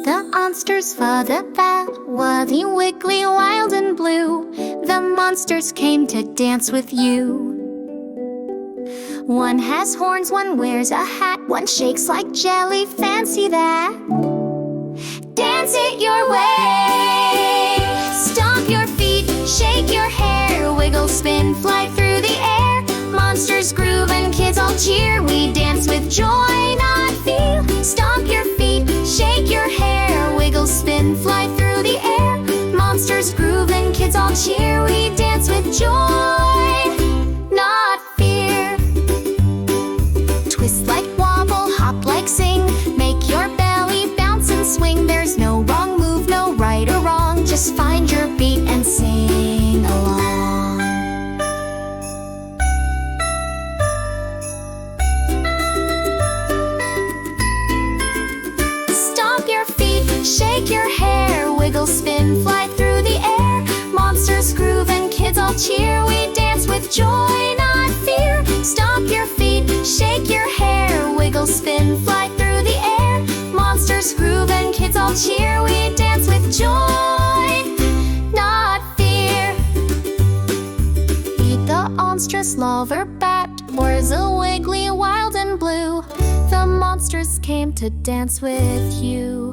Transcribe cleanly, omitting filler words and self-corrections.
the monsters for the bat, worthy, wiggly, wild and blue. The monsters came to dance with you. One has horns, one wears a hat, one shakes like jelly, fancy that. Dance it your way. Stomp your feet, shake your hair, wiggle, spin, fly through the air. Monsters groove and kids all cheer. We dance with joy, not fear. Stomp your feet, shake your hair, wiggle, spin, fly through the air. Monsters groove and kids all cheer. We dance with joy, not fear. Twist like wobble, hop like sing. Make your belly bounce and swing. There's no wrong move, no right or wrong. Just find your beat and sing along. Stomp your feet, shake your hair, wiggle, spin, fly through the air. Monsters groove and kids all cheer. We dance with joy, not fear. Stomp your feet, shake your hair, wiggle, spin, fly through the air. Monsters groove and kids all cheer. We dance with joy, not fear. Beat the monstrous lover bat, was a wiggly, wild and blue. The monsters came to dance with you.